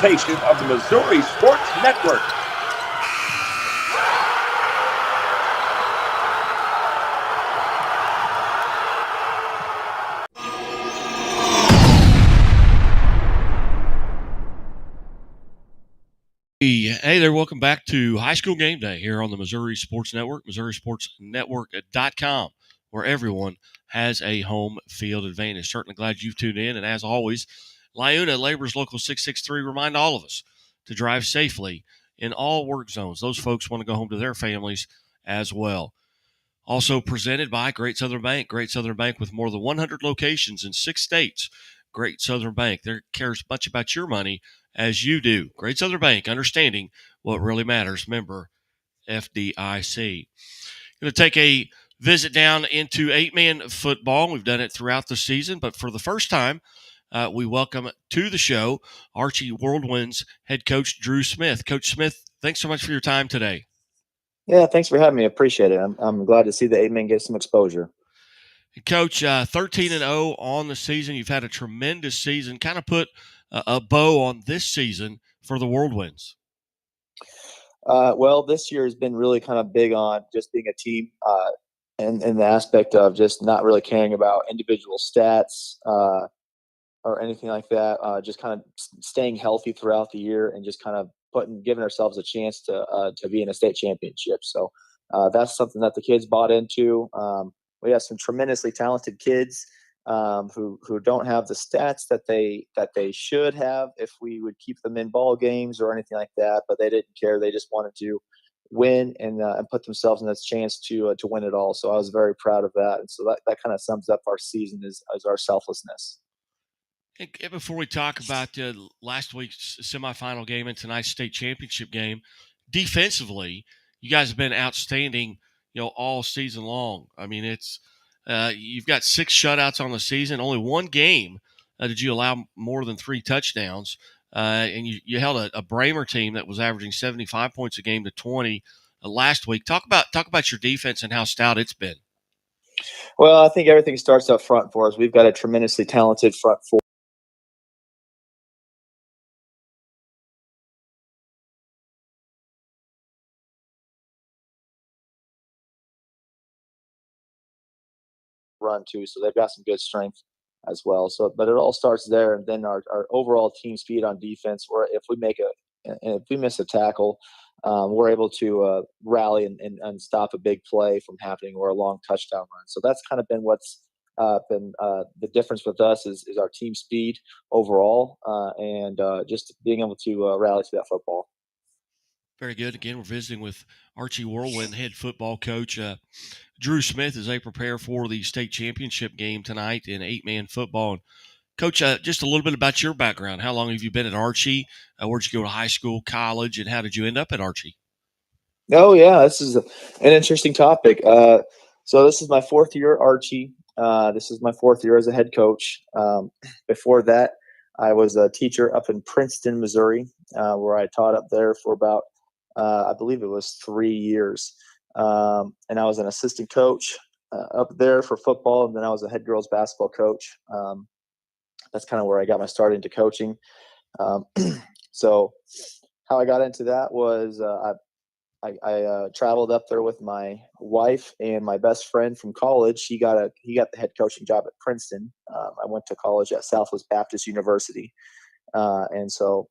presentation of the Missouri Sports Network. Hey there, welcome back to High School Game Day here on the Missouri Sports Network, MissouriSportsNetwork.com, where everyone has a home field advantage. Certainly glad you've tuned in, and as always, Liuna Labor's Local 663 remind all of us to drive safely in all work zones. Those folks want to go home to their families as well. Also presented by Great Southern Bank. Great Southern Bank with more than 100 locations in 6 states. Great Southern Bank. They care as much about your money as you do. Great Southern Bank, understanding what really matters. Member FDIC. Going to take a visit down into 8-man football. We've done it throughout the season, but for the first time, we welcome to the show Archie Whirlwinds head coach Drew Smith. Coach Smith, thanks so much for your time today. Yeah, thanks for having me. I appreciate it. I'm glad to see the 8-man get some exposure. Coach, 13-0 on the season. You've had a tremendous season. Kind of put a bow on this season for the Whirlwinds. Well, this year has been really kind of big on just being a team and the aspect of just not really caring about individual stats or anything like that. Just kind of staying healthy throughout the year and just kind of giving ourselves a chance to be in a state championship. So that's something that the kids bought into. We have some tremendously talented kids who don't have the stats that they should have if we would keep them in ball games or anything like that. But they didn't care; they just wanted to win and put themselves in this chance to win it all. So I was very proud of that, and so that kind of sums up our season as our selflessness. And before we talk about last week's semifinal game and tonight's state championship game, defensively, you guys have been outstanding, all season long. I mean, it's you've got 6 shutouts on the season. Only one game did you allow more than 3 touchdowns, and you held a Bramer team that was averaging 75 points a game to 20 last week. Talk about your defense and how stout it's been. Well, I think everything starts up front for us. We've got a tremendously talented front four. Run too, so they've got some good strength as well. So, but it all starts there, and then our overall team speed on defense. Or if we miss a tackle, we're able to rally and stop a big play from happening or a long touchdown run. So that's kind of been what's been the difference with us is our team speed overall, and just being able to rally to that football. Very good. Again, we're visiting with Archie Whirlwind head football coach Drew Smith as they prepare for the state championship game tonight in 8-man football. And Coach, just a little bit about your background. How long have you been at Archie? Where'd you go to high school, college, and how did you end up at Archie? Oh yeah, this is an interesting topic. So this is my 4th year at Archie. This is my 4th year as a head coach. Before that, I was a teacher up in Princeton, Missouri, where I taught up there for about, I believe it was 3 years. And I was an assistant coach up there for football, and then I was a head girls basketball coach. That's kind of where I got my start into coaching. So how I got into that was I traveled up there with my wife and my best friend from college. He got the head coaching job at Princeton. I went to college at Southwest Baptist University, and so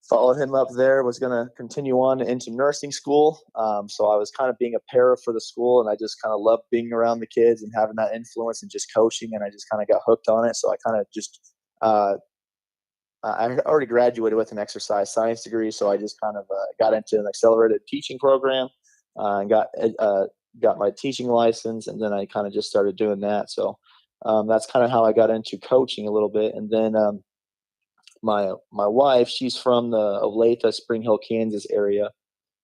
followed him up there. Was going to continue on into nursing school. So I was kind of being a para for the school, and I just kind of loved being around the kids and having that influence and just coaching. And I just kind of got hooked on it. So I kind of just I already graduated with an exercise science degree, so I just kind of got into an accelerated teaching program and got my teaching license, and then I kind of just started doing that. So that's kind of how I got into coaching a little bit. And then my wife, she's from the Olathe, Spring Hill, Kansas area,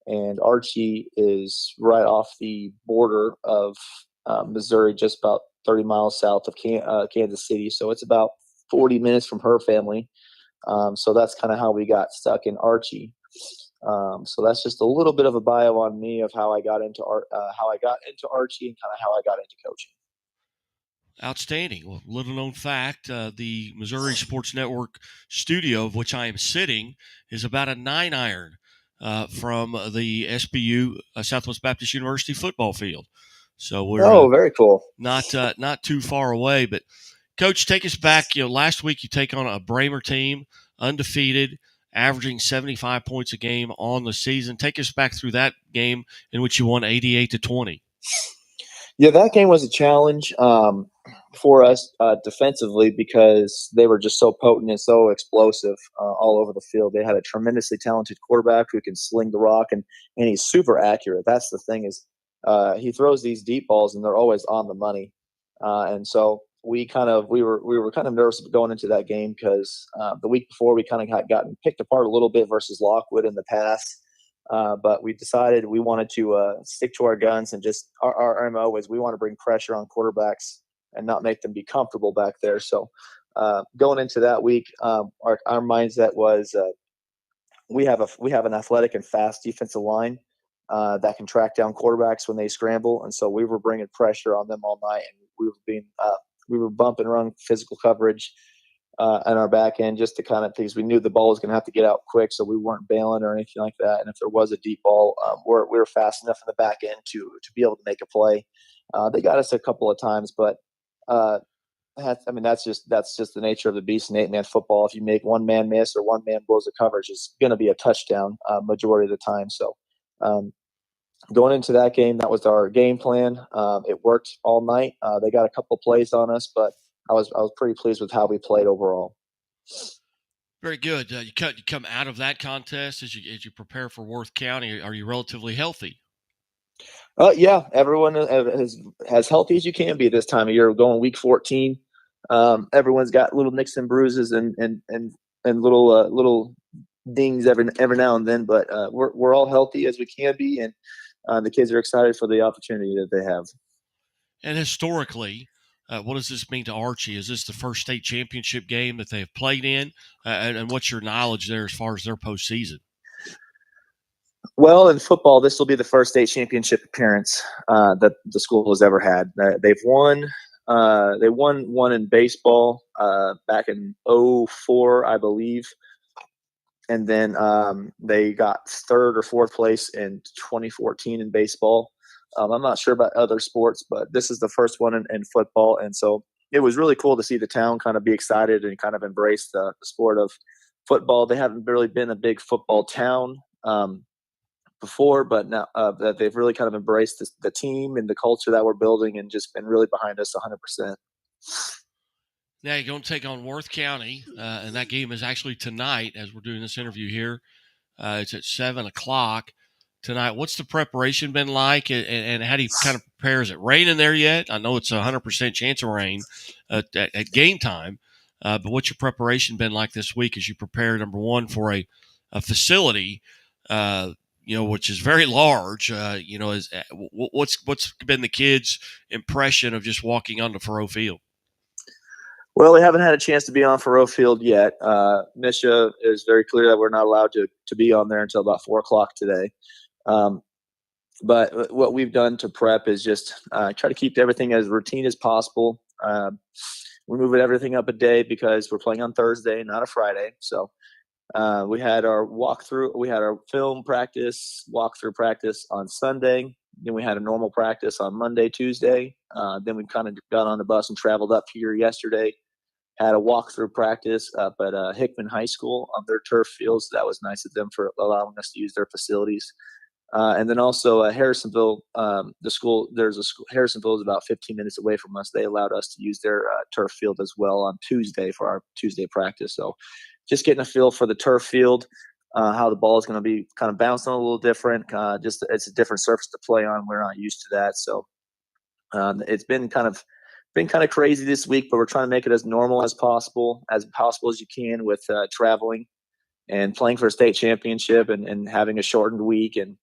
and Archie is right off the border of Missouri, just about 30 miles south of Kansas City. So it's about 40 minutes from her family. So that's kind of how we got stuck in Archie. So that's just a little bit of a bio on me of how I got into Archie and kind of how I got into coaching. Outstanding. Well, little known fact, the Missouri Sports Network studio, of which I am sitting, is about a 9-iron from the SBU, Southwest Baptist University football field. So we're very cool. not too far away. But Coach, take us back. Last week you take on a Bramer team, undefeated, averaging 75 points a game on the season. Take us back through that game in which you won 88-20. Yeah, that game was a challenge for us defensively because they were just so potent and so explosive all over the field. They had a tremendously talented quarterback who can sling the rock, and he's super accurate. That's the thing is he throws these deep balls and they're always on the money. And so we were kind of nervous going into that game because the week before we kind of had gotten picked apart a little bit versus Lockwood in the past. But we decided we wanted to stick to our guns and just our MO is we want to bring pressure on quarterbacks and not make them be comfortable back there. So going into that week, our mindset was we have an athletic and fast defensive line that can track down quarterbacks when they scramble, and so we were bringing pressure on them all night, and we were bumping around physical coverage on our back end just to kind of because we knew the ball was going to have to get out quick, so we weren't bailing or anything like that. And if there was a deep ball, we were fast enough in the back end to be able to make a play. They got us a couple of times, but that's just the nature of the beast in 8-man football. If you make one man miss or one man blows the coverage, it's going to be a touchdown majority of the time. So going into that game, that was our game plan. It worked all night. They got a couple of plays on us, but I was pretty pleased with how we played overall. Very good. You come out of that contest as you prepare for Worth County. Are you relatively healthy? Yeah, everyone is as healthy as you can be this time of year. We're going week 14. Everyone's got little nicks and bruises and little dings every now and then, but we're all healthy as we can be, and the kids are excited for the opportunity that they have. And historically, what does this mean to Archie? Is this the first state championship game that they have played in? And what's your knowledge there as far as their postseason? Well, in football, this will be the first state championship appearance that the school has ever had. They've won. They won one in baseball back in 2004, I believe. And then they got third or fourth place in 2014 in baseball. I'm not sure about other sports, but this is the first one in football. And so it was really cool to see the town kind of be excited and kind of embrace the sport of football. They haven't really been a big football town before, but now that they've really kind of embraced the team and the culture that we're building and just been really behind us 100%. Now you're going to take on Worth County, and that game is actually tonight as we're doing this interview here. It's at 7 o'clock tonight. What's the preparation been like, and how do you kind of prepare? Is it raining there yet? I know it's a 100% chance of rain at game time, but what's your preparation been like this week as you prepare, number one, for a facility, which is very large? What's been the kids' impression of just walking onto Faroe Field? Well, they haven't had a chance to be on Faroe Field yet. Misha is very clear that we're not allowed to be on there until about 4 o'clock today. But what we've done to prep is just try to keep everything as routine as possible. We're moving everything up a day because we're playing on Thursday, not a Friday. So we had our walkthrough. We had our film practice, walkthrough practice on Sunday. Then we had a normal practice on Monday, Tuesday. Then we kind of got on the bus and traveled up here yesterday. Had a walkthrough practice up at Hickman High School on their turf fields. So that was nice of them for allowing us to use their facilities. And then also Harrisonville, the school. There's a school. Harrisonville is about 15 minutes away from us. They allowed us to use their turf field as well on Tuesday for our Tuesday practice. So just getting a feel for the turf field, how the ball is going to be kind of bouncing a little different. It's a different surface to play on. We're not used to that, so it's been kind of crazy this week. But we're trying to make it as normal as possible as you can with traveling and playing for a state championship and having a shortened week and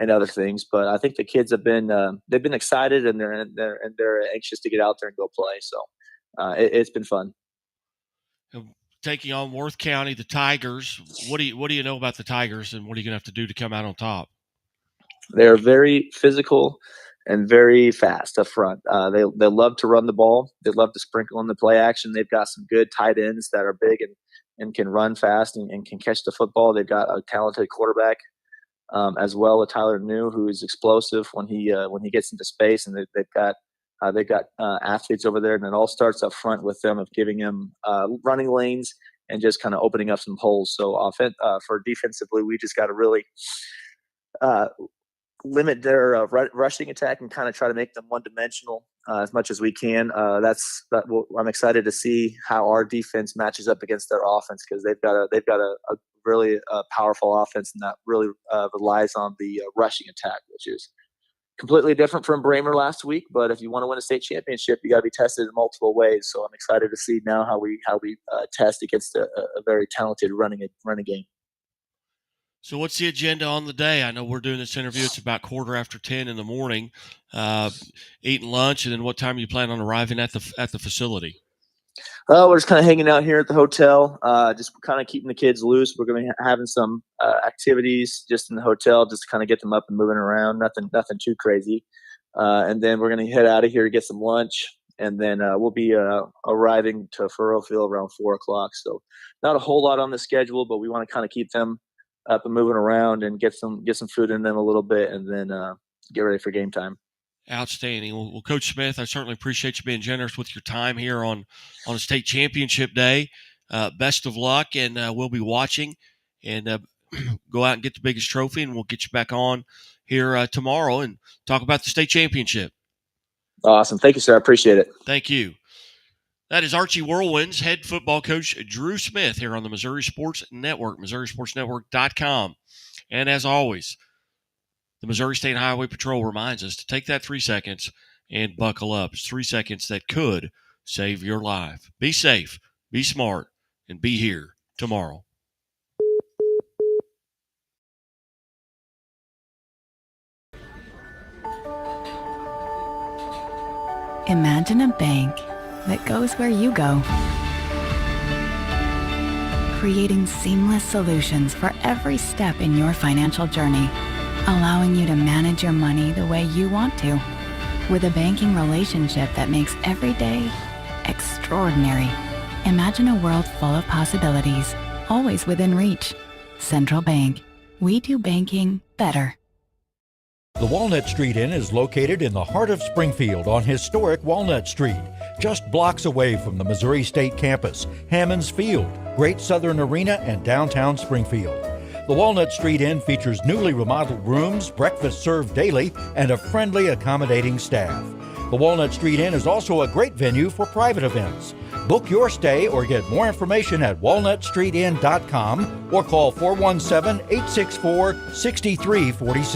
other things. But I think the kids have been they've been excited and they're anxious to get out there and go play. So it's been fun. Taking on Worth County, the Tigers. What do you know about the Tigers, and what are you going to have to do to come out on top? They're very physical. and very fast up front. They love to run the ball. They love to sprinkle in the play action. They've got some good tight ends that are big and can run fast and can catch the football. They've got a talented quarterback as well with Tyler New, who is explosive when he gets into space. And they've got athletes over there, and it all starts up front with them of giving him running lanes and just kind of opening up some holes. So for defensively, we just got to really limit their rushing attack and kind of try to make them one-dimensional as much as we can. I'm excited to see how our defense matches up against their offense, because they've got a really powerful offense, and that really relies on the rushing attack, which is completely different from Bramer last week. But if you want to win a state championship, you got to be tested in multiple ways. So I'm excited to see now how we test against a very talented running game. So what's the agenda on the day? I know we're doing this interview. It's about 10:15 in the morning, eating lunch, and then what time you plan on arriving at the facility? We're just kind of hanging out here at the hotel, just kind of keeping the kids loose. We're going to be having some activities just in the hotel, just to kind of get them up and moving around. Nothing too crazy. And then we're going to head out of here to get some lunch, and then we'll be arriving to Furrowfield around 4:00. So not a whole lot on the schedule, but we want to kind of keep them up and moving around and get some food in them a little bit, and then get ready for game time. Outstanding. Well, Coach Smith, I certainly appreciate you being generous with your time here on a state championship day. Best of luck, and we'll be watching, and go out and get the biggest trophy, and we'll get you back on here tomorrow and talk about the state championship. Awesome. Thank you, sir. I appreciate it. Thank you. That is Archie Whirlwind's head football coach, Drew Smith, here on the Missouri Sports Network, MissouriSportsNetwork.com. And as always, the Missouri State Highway Patrol reminds us to take that 3 seconds and buckle up. It's 3 seconds that could save your life. Be safe, be smart, and be here tomorrow. Imagine a bank that goes where you go, creating seamless solutions for every step in your financial journey, allowing you to manage your money the way you want to, with a banking relationship that makes every day extraordinary. Imagine a world full of possibilities, always within reach. Central Bank. We do banking better. The Walnut Street Inn is located in the heart of Springfield on historic Walnut Street, just blocks away from the Missouri State campus, Hammonds Field, Great Southern Arena, and downtown Springfield. The Walnut Street Inn features newly remodeled rooms, breakfast served daily, and a friendly, accommodating staff. The Walnut Street Inn is also a great venue for private events. Book your stay or get more information at walnutstreetinn.com or call 417-864-6346.